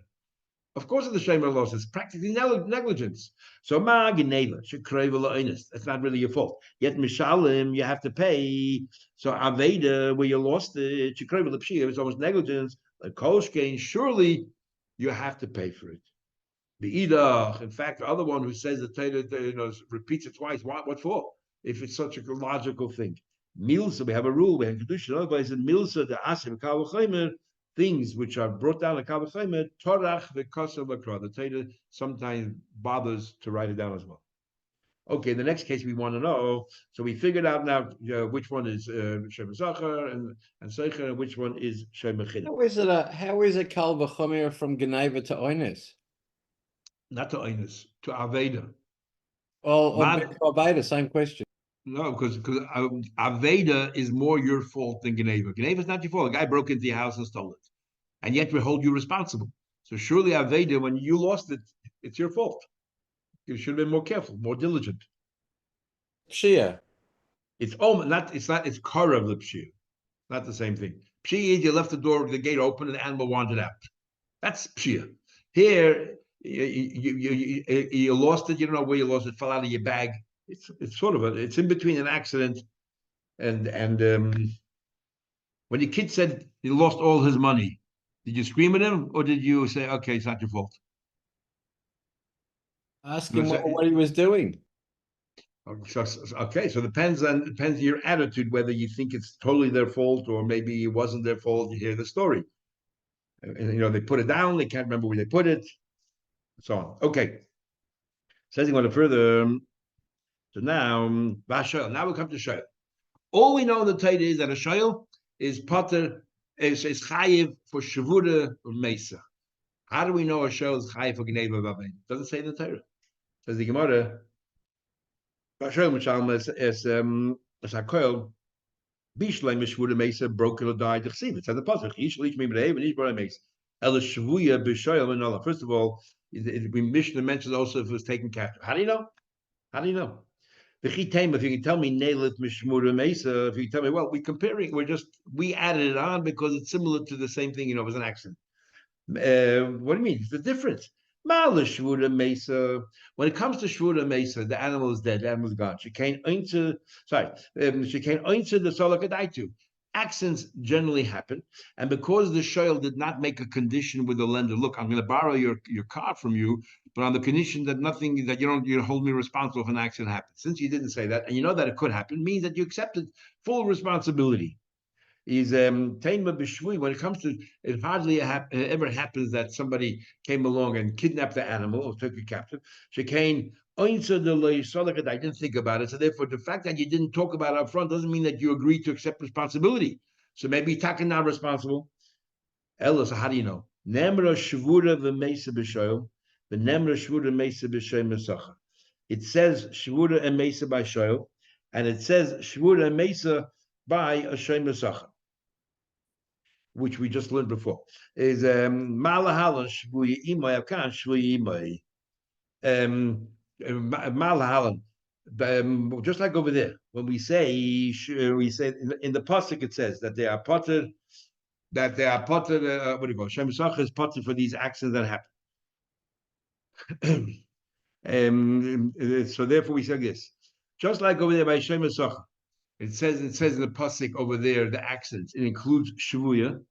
Of course, if the shema lost it, it's practically negligence. So ma'agineva shekreva la'onis. That's not really your fault. Yet mishalim, you have to pay. So aveda, where you lost it, shekreva l'pshia, it's almost negligence. Like koshkein, surely you have to pay for it. The idach, in fact, the other one who says the Torah repeats it twice. What for? If it's such a logical thing. Milsa, we have a rule. We have kedusha. Otherwise, in milsa the asim kavachimer, things which are brought down a kavachimer, torach v'kasa v'kra. The Torah sometimes bothers to write it down as well. Okay, the next case we want to know. So we figured out now which one is Shem Zachar and Seicher, and which one is Shem Mechina. How is it kal v'chomer from Geneva to Oines? Not to Oines, to Aveda. Well, Aveda, same question. No, because Aveda is more your fault than Geneva. Geneva is not your fault. A guy broke into your house and stole it. And yet we hold you responsible. So surely Aveda, when you lost it, it's your fault. You should have been more careful, more diligent. Pshia. It's Karav Lipshia. Not the same thing. Pshia is you left the gate open and the animal wandered out. That's Pshia. Here, you lost it. You don't know where you lost it. Fell out of your bag. It's sort of it's in between an accident and when the kid said he lost all his money, did you scream at him or did you say, okay, it's not your fault? Ask him what he was doing. Okay, so it depends on your attitude whether you think it's totally their fault or maybe it wasn't their fault. You hear the story, and they put it down. They can't remember where they put it. So on. Okay. Says he going further. So now we come to Shayl. All we know in the Torah is that a Shayl is Potter, is Chayiv for Shavura or Mesa. How do we know a Shayl is Chayiv for Gneva Vavein? Doesn't say in the Torah. Says the Gemara. Shayl Mishalma is HaKoil, Bishlei Mishvura Mesa, broke or died. It says the Pasuk, Ish Lich Mimreim and Ish Bora Mesa. El Shavuya B'Shayl Menola. First of all, we Mishnah mentions also if it was taken captive. How do you know? How do you know? If you can tell me Neilit Mishmura Mesa, if you tell me, well, we added it on because it's similar to the same thing, it was an accident. What do you mean? It's the difference. Shvura Mesa. When it comes to Shvura Mesa, the animal is dead, the animal is gone. She can't answer the Solakadaitu. Accidents generally happen, and because the shoyl did not make a condition with the lender, look, I'm going to borrow your car from you, but on the condition that you hold me responsible if an accident happens. Since you didn't say that, and you know that it could happen, means that you accepted full responsibility. Is Taima B'Shvui. When it comes to it, hardly ever happens that somebody came along and kidnapped the animal or took it captive. I didn't think about it. So therefore, the fact that you didn't talk about it up front doesn't mean that you agreed to accept responsibility. So maybe Taka not responsible. Ella, so how do you know? The Nemra Shvura Mesa b'Shem Mesacha. It says Shvura and Mesa by Shoel, and it says Shvura and Mesa by a Shem Mesacha, which we just learned before. Is Malahalan Shvuya Imay Akan Shvuya Imay. Malahalan. Just like over there, when we say in the pasuk, it says that they are potted, what do you call Shem Mesacha is potted for these actions that happen. So therefore we say this. Just like over there by Shem Mesacha, it says in the pasuk over there the accents. It includes Shavuya.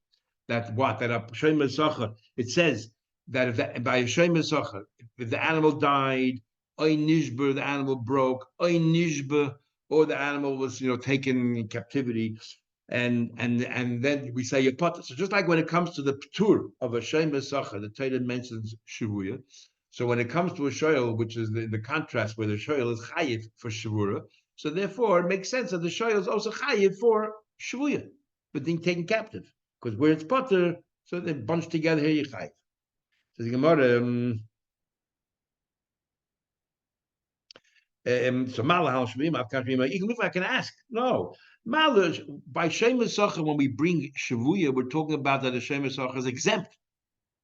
That a Shem Mesacha. It says that if by a Shem Mesacha, if the animal died, oy nishber, the animal broke, oy nishber, or the animal was taken in captivity, and then we say yapata. So just like when it comes to the ptur of a Shem Mesacha, the Torah mentions Shavuya. So when it comes to a shoyl, which is the contrast where the shoyl is chayiv for shavura, so therefore it makes sense that the shoyl is also chayiv for shavuya, but being taken captive, because where it's potter, so they bunch together here you chayiv. So the Gemara, so malahal shvim, even if I can ask, no, malach by shem mesacha when we bring shavuya, we're talking about that the shem mesacha is exempt.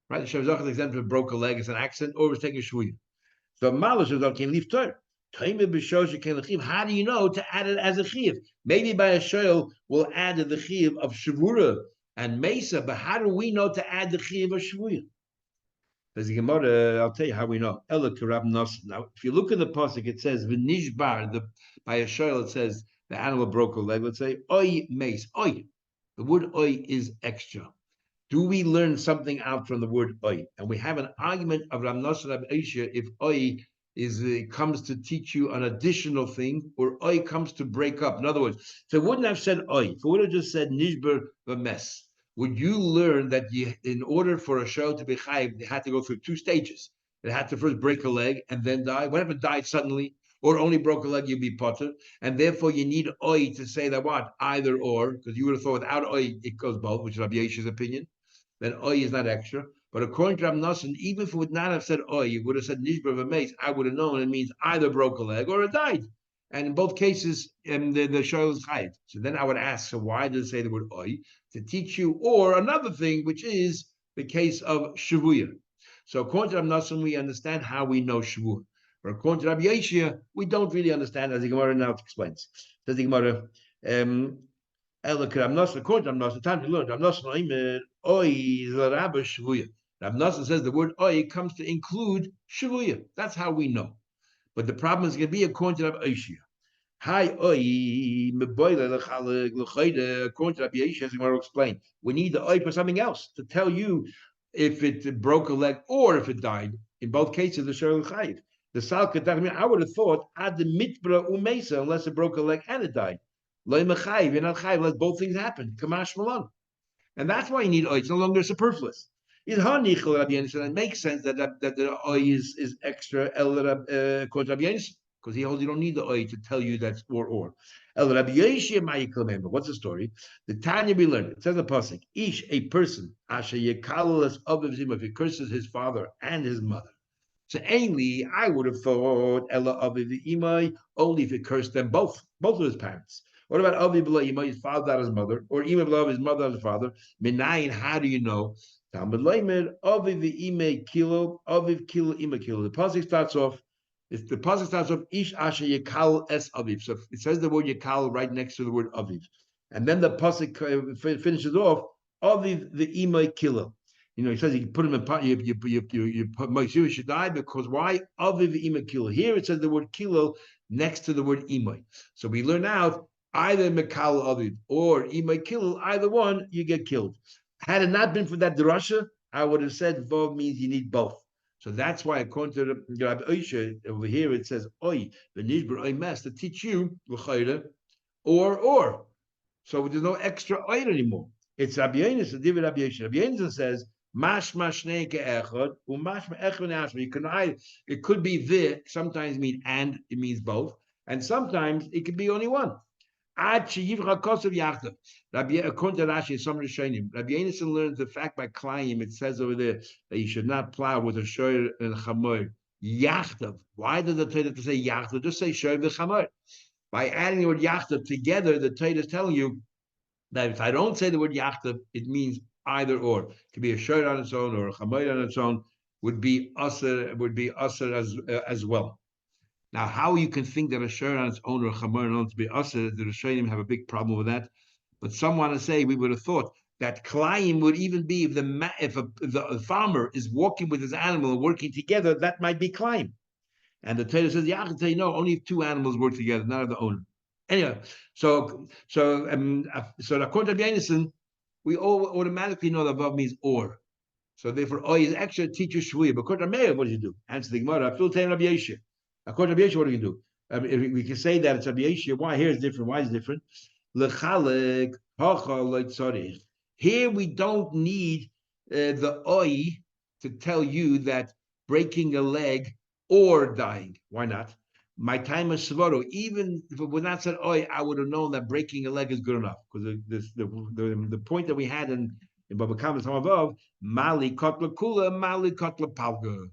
Right, the Shem is exempt if it broke a leg, it's an accident, or it's taking a shvuya. So Malash can leave Torah. How do you know to add it as a chiv? Maybe by a shoyl we'll add the chiv of shavura and mesa, but how do we know to add the chiv of shavuya? There's a Gemara. I'll tell you how we know. Now, if you look at the pasuk, it says v'nishbar. By a shoyl, it says the animal broke a leg. Let's say oy mace oy. The word oy is extra. Do we learn something out from the word oy? And we have an argument of Rav Nosson Rav Aisha if oy comes to teach you an additional thing, or oy comes to break up. In other words, if it wouldn't have said oy, if it would have just said nishber v'mes, would you learn that in order for a show to be chayiv, they had to go through two stages? It had to first break a leg and then die. Whatever died suddenly, or only broke a leg, you'd be potter, and therefore you need oy to say that what either or, because you would have thought without oy it goes both, which is Rabbi Yeshua's opinion. Then oy is not extra. But according to Rav Nosson, even if it would not have said oy, you would have said nishber v'meis, I would have known it means either broke a leg or it died. And in both cases, the shoyl is chayiv. So then I would ask, so why does it say the word oy? To teach you, or another thing, which is the case of shavuya. So according to Rav Nosson, we understand how we know shavuya. But according to Rabbi Yeshua, we don't really understand, as the Gemara now explains. Says the Gemara, according to Rav Nosson, time to learn. Rav Nosson, oy zarabah shavuya. Rav Nosson says the word oy comes to include shavuya. That's how we know. But the problem is going to be according to Rav Yeshua. Hi oy meboile l'chayde. According to Rabbi Yeshua, as the Gemara explain, we need the oy for something else to tell you if it broke a leg or if it died. In both cases, the shoyl chayiv. The salka, I would have thought ad the mitbra umesa unless it broke a leg and it died. Lo mechayiv, you're not chayiv unless both things happen. Kamash malon. And that's why you need oy. It's no longer superfluous. It makes sense that the oy is extra because he holds you don't need the oy to tell you that's or. But what's the story? The Tanya we learned. It says the pasuk, ish a person asher yekalas if he curses his father and his mother. So ainly I would have thought ella aviv imay only if he cursed them both of his parents. What about aviv imay, his father that his mother, or imay his mother and his father? Minayin, how do you know? Talmud leimer aviv imay kilo aviv kilo imay kilo. The pasuk starts off. If the pasuk starts off ish asher yekal es aviv, so it says the word yekal right next to the word aviv, and then the pasuk finishes off aviv the imay kilo. He says you put him in pot. You put Moshe should die because why? Aviv imay kilo. Here it says the word kilo next to the word imay. So we learn out either mekal aviv or imay kilo. Either one, you get killed. Had it not been for that drasha, I would have said vov means you need both. So that's why according to Rabbi Oisha over here it says oy v'nishber oy mes to teach you l'chayre or. So there's no extra oy anymore. It's Rabbi Yonis, the David Rabbi Yosha. Rabbi Yonis says. It could be the, sometimes mean and, it means both, and sometimes it could be only one. According to Rashi, some Rishonim, Rabbi Yonasan learns the fact by Klayim. It says over there that you should not plow with a shoyer and a chamor. Yachtav. Why did the Torah say yachtav? Just say shoyer and chamor. By adding the word yachtav together, the Torah is telling you that if I don't say the word yachtav, it means either or. It could be a shoyer on its own or a chamor on its own. Would be usher as well. Now, how you can think that a shor on its own or a chamor on its own to be usher, the Rishonim have a big problem with that. But some want to say we would have thought that klayim would even be if the farmer is walking with his animal and working together, that might be klayim. And the Torah says, yeah, I can say no, only if two animals work together, not the owner. Anyway, so according to Yonasan, we all automatically know that Vav means or. So therefore, is extra teacher shvuya. But according to Meir, what do you do? Answer the Gemara. According to Rabbi Yeshua, what do you do? If we can say that it's Rabbi Yeshua, why here is different? Why is it different? Here we don't need the oi to tell you that breaking a leg or dying. Why not? My time is svaro. Even if it would not said oi, I would have known that breaking a leg is good enough, because the point that we had in Bava Metzia Daf, mali kotla kula, mali kotla palga.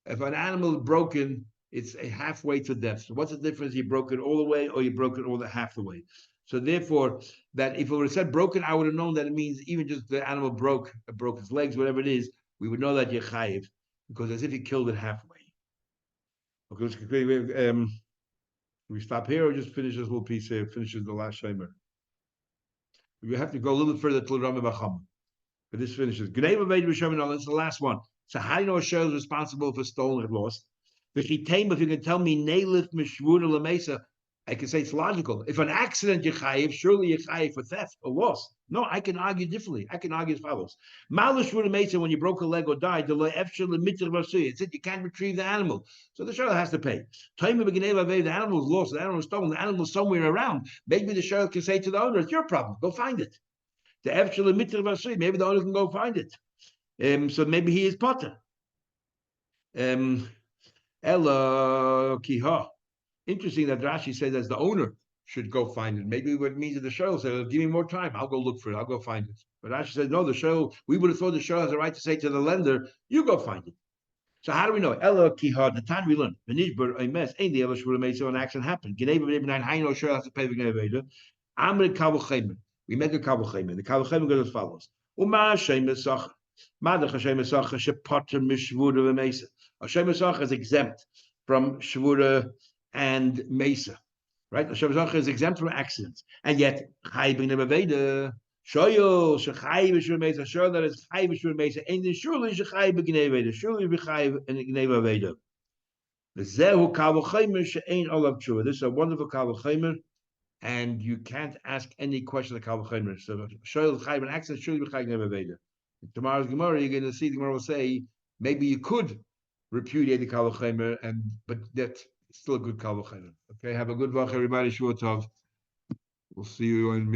If an animal is broken, it's halfway to death. So what's the difference? You broke it all the way, or you broke it all the half the way. So therefore, that if it would have said broken, I would have known that it means even just the animal broke its legs, whatever it is, we would know that you're chayiv, because as if you killed it halfway. Okay, we stop here or just finish this little piece here, finishes the last shamer. We have to go a little bit further to Rami Bacham. But this finishes. Gneva made Rishonim. That's the last one. So how do you know a shor is responsible for stolen and lost? If you can tell me Neilif Mishvura Lamesa, I can say it's logical. If an accident you're chayiv, surely you're chayiv for theft or loss. No, I can argue differently. I can argue as follows. Malishvura Mesa, when you broke a leg or died, it said you can't retrieve the animal. So the shor has to pay. The animal is lost, the animal is stolen, the animal is somewhere around. Maybe the shor can say to the owner, it's your problem, go find it. The maybe the owner can go find it. So maybe he is potter. Ella kiha. Interesting that Rashi says as the owner should go find it. Maybe what it means is the shor says, give me more time, I'll go look for it, I'll go find it. But Rashi says, no, the shor, we would have thought the shor has a right to say to the lender, you go find it. So how do we know? Ella kiha, the time we learn. Benishbar aimes, ain't the Ella shvur made so an accident happened. Geneva b'nei how you know shor has to pay the geneva? Amr kavul. We make a kavul chayim. The kavul chayim goes as follows. Uma Hashem Esach. Madach Hashem Esach shepater mishvura v'meisa. Hashem Esach is exempt from shvura and mesa. Right? Hashem Esach is exempt from accidents. And yet, Chai b'nei b'veda, shoyo shechai b'shvura mesa, sure that is chai b'shvura mesa, and then surely shechai b'gnei veda, surely b'chai and gnei veda. Zehu kavul chayim she'ein olav tshuva. This is a wonderful kavul chayim. And you can't ask any question of Kavul Chaymer. So Shoyel Chayim access surely B'Chayim Never Veda. Tomorrow's Gemara, you're going to see the Gemara will say maybe you could repudiate the Kavul Chaymer, but that's still a good Kavul Chaymer. Okay, have a good vach, everybody. Shua Tov. We'll see you in